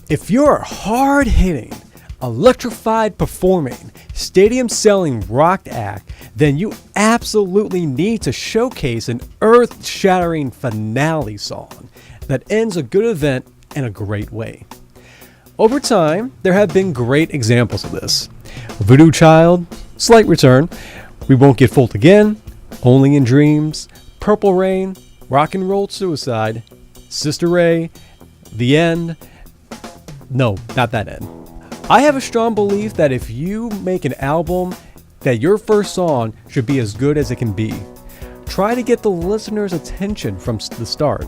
If you're a hard-hitting, electrified performing, stadium-selling rock act, then you absolutely need to showcase an earth-shattering finale song that ends a good event in a great way. Over time, there have been great examples of this. Voodoo Child, Slight Return, We Won't Get Fooled Again, Only in Dreams, Purple Rain, Rock and Roll Suicide, Sister Ray, The End. No, not that end. I have a strong belief that if you make an album, that your first song should be as good as it can be. Try to get the listener's attention from the start.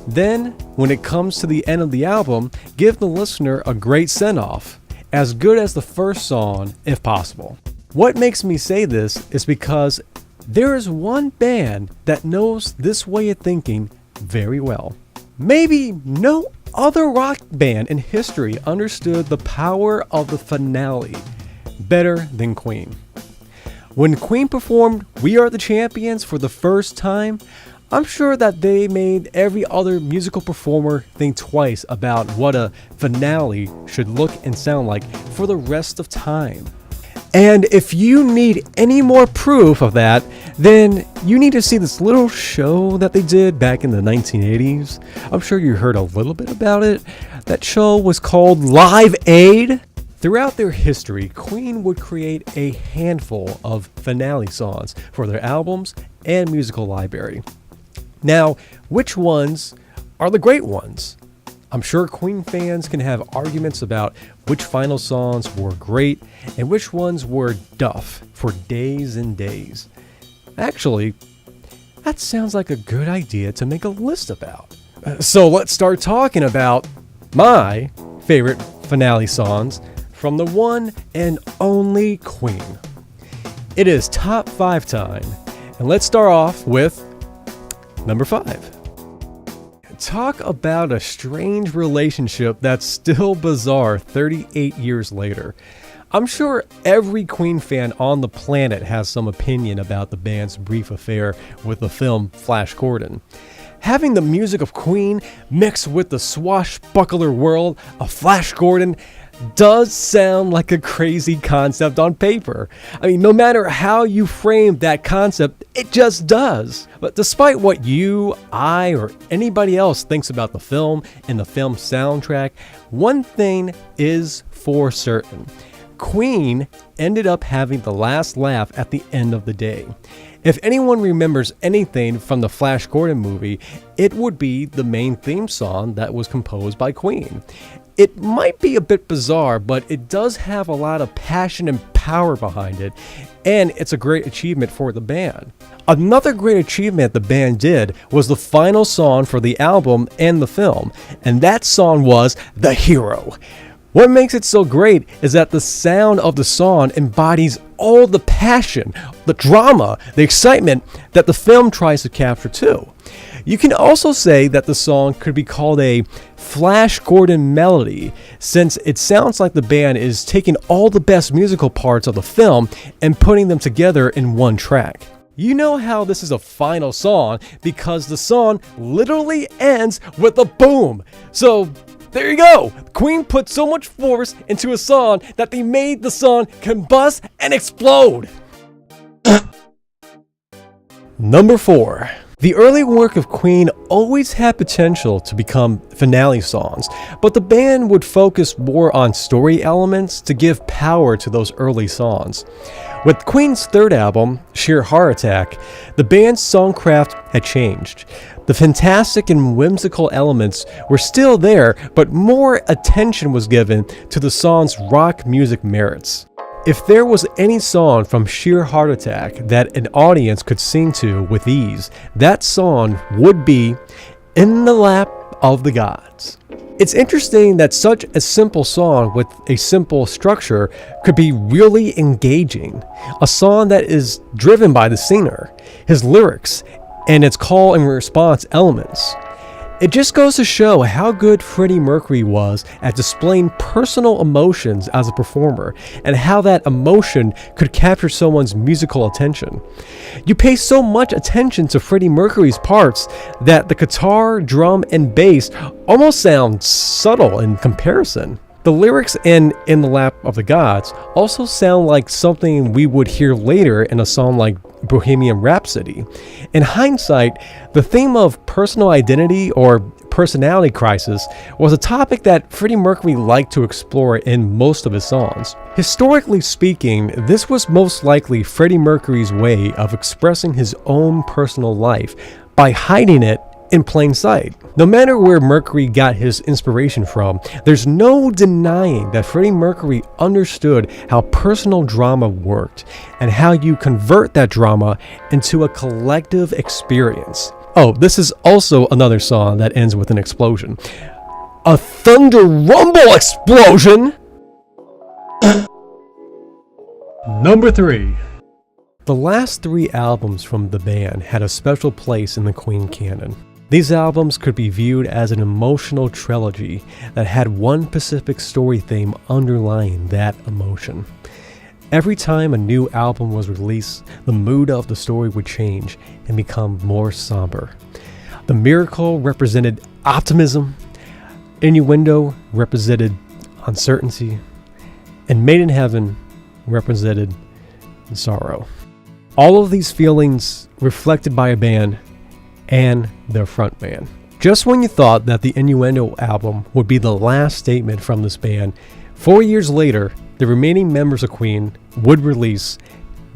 Then, when it comes to the end of the album, give the listener a great send-off, as good as the first song if possible. What makes me say this is because there is one band that knows this way of thinking very well. Maybe no other rock band in history understood the power of the finale better than Queen. When Queen performed We Are the Champions for the first time, I'm sure that they made every other musical performer think twice about what a finale should look and sound like for the rest of time. And if you need any more proof of that, then you need to see this little show that they did back in the 1980s. I'm sure you heard a little bit about it. That show was called Live Aid. Throughout their history, Queen would create a handful of finale songs for their albums and musical library. Now, which ones are the great ones? I'm sure Queen fans can have arguments about which final songs were great and which ones were duff for days and days. Actually, that sounds like a good idea to make a list about. So let's start talking about my favorite finale songs from the one and only Queen. It is top 5 time, and let's start off with number 5. Talk about a strange relationship that's still bizarre 38 years later. I'm sure every Queen fan on the planet has some opinion about the band's brief affair with the film Flash Gordon. Having the music of Queen mixed with the swashbuckler world of Flash Gordon does sound like a crazy concept on paper. I mean, no matter how you frame that concept, it just does. But despite what you, I, or anybody else thinks about the film and the film soundtrack, one thing is for certain. Queen ended up having the last laugh at the end of the day. If anyone remembers anything from the Flash Gordon movie, it would be the main theme song that was composed by Queen. It might be a bit bizarre, but it does have a lot of passion and power behind it, and it's a great achievement for the band. Another great achievement the band did was the final song for the album and the film, and that song was The Hero. What makes it so great is that the sound of the song embodies all the passion, the drama, the excitement that the film tries to capture too. You can also say that the song could be called a Flash Gordon melody, since it sounds like the band is taking all the best musical parts of the film and putting them together in one track. You know how this is a final song because the song literally ends with a boom. So there you go. Queen put so much force into a song that they made the song combust and explode. Number 4. The early work of Queen always had potential to become finale songs, but the band would focus more on story elements to give power to those early songs. With Queen's third album, Sheer Heart Attack, the band's songcraft had changed. The fantastic and whimsical elements were still there, but more attention was given to the song's rock music merits. If there was any song from Sheer Heart Attack that an audience could sing to with ease, that song would be In the Lap of the Gods. It's interesting that such a simple song with a simple structure could be really engaging. A song that is driven by the singer, his lyrics, and its call and response elements. It just goes to show how good Freddie Mercury was at displaying personal emotions as a performer, and how that emotion could capture someone's musical attention. You pay so much attention to Freddie Mercury's parts that the guitar, drum, and bass almost sound subtle in comparison. The lyrics in the Lap of the Gods also sound like something we would hear later in a song like Bohemian Rhapsody. In hindsight, the theme of personal identity or personality crisis was a topic that Freddie Mercury liked to explore in most of his songs. Historically speaking, this was most likely Freddie Mercury's way of expressing his own personal life by hiding it in plain sight. No matter where Mercury got his inspiration from, there's no denying that Freddie Mercury understood how personal drama worked and how you convert that drama into a collective experience. Oh, this is also another song that ends with an explosion. A thunder rumble explosion! Number 3. The last 3 albums from the band had a special place in the Queen canon. These albums could be viewed as an emotional trilogy that had one specific story theme underlying that emotion. Every time a new album was released, the mood of the story would change and become more somber. The Miracle represented optimism, Innuendo represented uncertainty, and Made in Heaven represented sorrow. All of these feelings reflected by a band and their frontman. Just when you thought that the Innuendo album would be the last statement from this band, 4 years later, the remaining members of Queen would release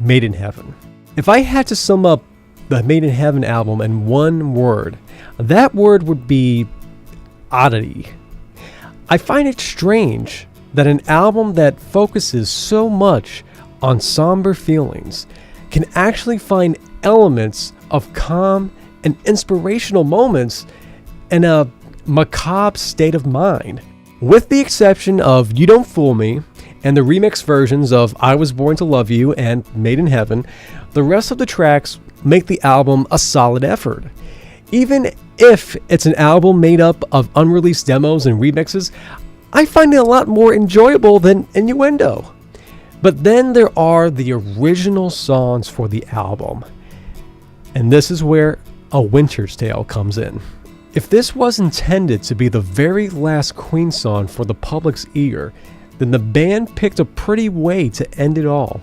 Made in Heaven. If I had to sum up the Made in Heaven album in one word, that word would be oddity. I find it strange that an album that focuses so much on somber feelings can actually find elements of calm and inspirational moments in a macabre state of mind. With the exception of You Don't Fool Me and the remix versions of I Was Born to Love You and Made in Heaven, the rest of the tracks make the album a solid effort. Even if it's an album made up of unreleased demos and remixes, I find it a lot more enjoyable than Innuendo. But then there are the original songs for the album. And this is where A Winter's Tale comes in. If this was intended to be the very last Queen song for the public's ear, then the band picked a pretty way to end it all,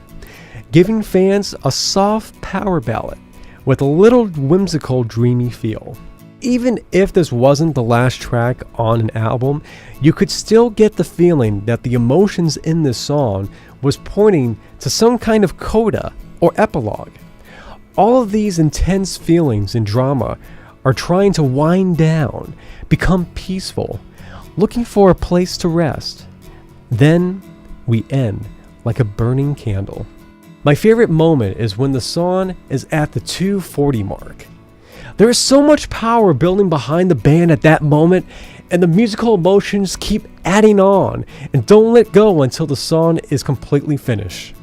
giving fans a soft power ballad with a little whimsical, dreamy feel. Even if this wasn't the last track on an album, you could still get the feeling that the emotions in this song was pointing to some kind of coda or epilogue. All of these intense feelings and drama are trying to wind down, become peaceful, looking for a place to rest. Then we end like a burning candle. My favorite moment is when the song is at the 2:40 mark. There is so much power building behind the band at that moment, and the musical emotions keep adding on and don't let go until the song is completely finished.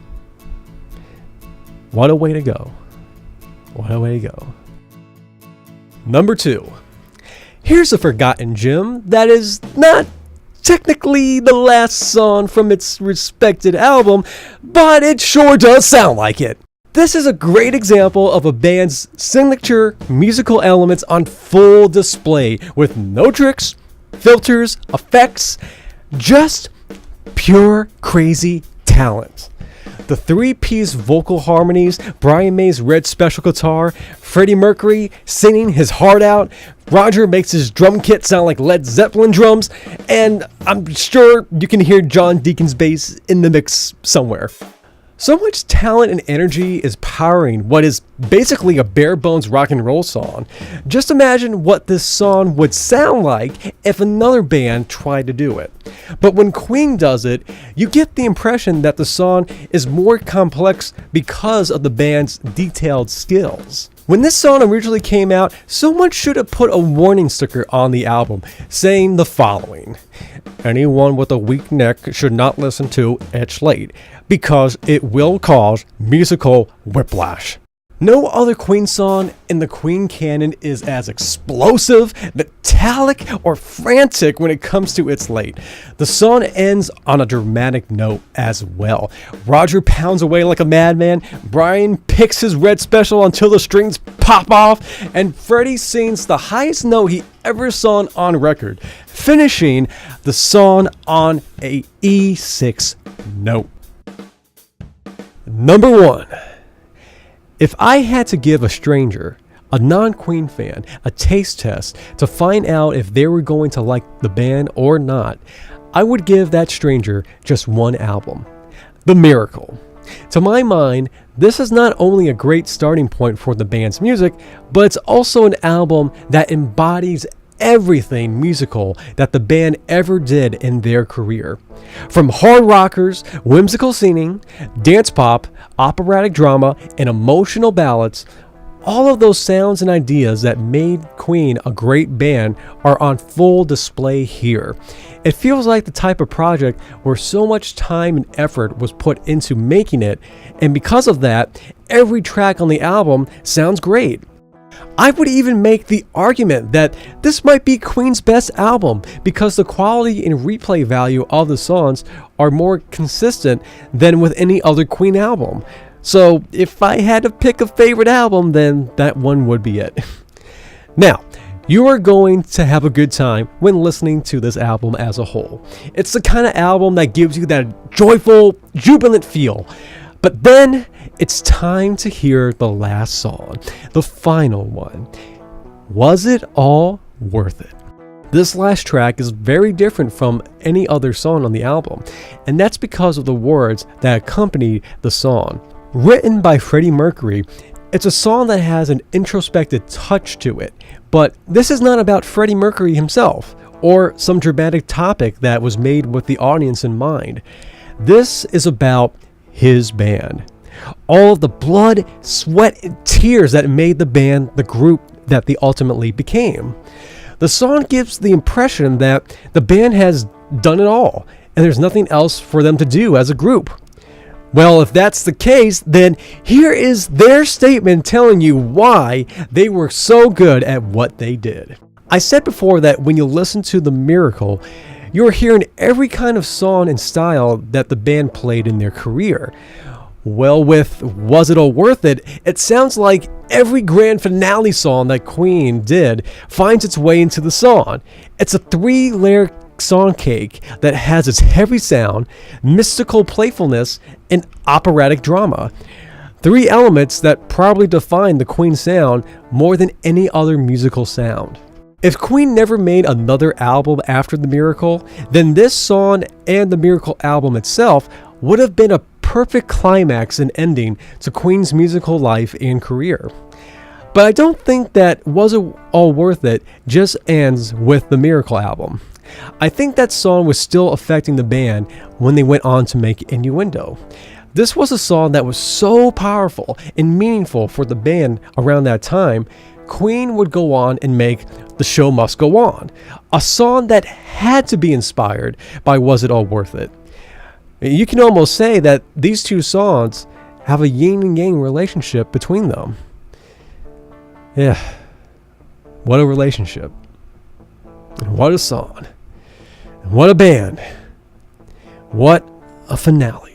What a way to go. What a way to go. Number 2. Here's a forgotten gem that is not technically the last song from its respected album, but it sure does sound like it. This is a great example of a band's signature musical elements on full display with no tricks, filters, effects, just pure crazy talent. The 3-piece vocal harmonies, Brian May's red special guitar, Freddie Mercury singing his heart out, Roger makes his drum kit sound like Led Zeppelin drums, and I'm sure you can hear John Deacon's bass in the mix somewhere. So much talent and energy is powering what is basically a bare bones rock and roll song. Just imagine what this song would sound like if another band tried to do it. But when Queen does it, you get the impression that the song is more complex because of the band's detailed skills. When this song originally came out, someone should have put a warning sticker on the album saying the following: anyone with a weak neck should not listen to It's Late, because it will cause musical whiplash. No other Queen song in the Queen canon is as explosive, metallic, or frantic when it comes to its late. The song ends on a dramatic note as well. Roger pounds away like a madman, Brian picks his red special until the strings pop off, and Freddie sings the highest note he ever sung on record, finishing the song on a E6 note. Number 1. If I had to give a stranger, a non-Queen fan, a taste test to find out if they were going to like the band or not, I would give that stranger just one album, The Miracle. To my mind, this is not only a great starting point for the band's music, but it's also an album that embodies everything musical that the band ever did in their career. From hard rockers, whimsical singing, dance pop, operatic drama, and emotional ballads, all of those sounds and ideas that made Queen a great band are on full display here. It feels like the type of project where so much time and effort was put into making it, and because of that, every track on the album sounds great. I would even make the argument that this might be Queen's best album because the quality and replay value of the songs are more consistent than with any other Queen album. So if I had to pick a favorite album, then that one would be it. Now, you are going to have a good time when listening to this album as a whole. It's the kind of album that gives you that joyful, jubilant feel. But then it's time to hear the last song, the final one. Was it all worth it? This last track is very different from any other song on the album, and that's because of the words that accompany the song. Written by Freddie Mercury, it's a song that has an introspective touch to it, but this is not about Freddie Mercury himself or some dramatic topic that was made with the audience in mind. This is about his band. All of the blood, sweat, and tears that made the band the group that they ultimately became. The song gives the impression that the band has done it all, and there's nothing else for them to do as a group. Well, if that's the case, then here is their statement telling you why they were so good at what they did. I said before that when you listen to The Miracle, you're hearing every kind of song and style that the band played in their career. Well, with Was It All Worth It, it sounds like every grand finale song that Queen did finds its way into the song. It's a 3-layer song cake that has its heavy sound, mystical playfulness, and operatic drama. 3 elements that probably define the Queen sound more than any other musical sound. If Queen never made another album after The Miracle, then this song and the Miracle album itself would have been a perfect climax and ending to Queen's musical life and career. But I don't think that Was It All Worth It just ends with the Miracle album. I think that song was still affecting the band when they went on to make Innuendo. This was a song that was so powerful and meaningful for the band around that time. Queen would go on and make The Show Must Go On, a song that had to be inspired by Was It All Worth It? You can almost say that these two songs have a yin and yang relationship between them. Yeah, what a relationship. And what a song. And what a band. What a finale.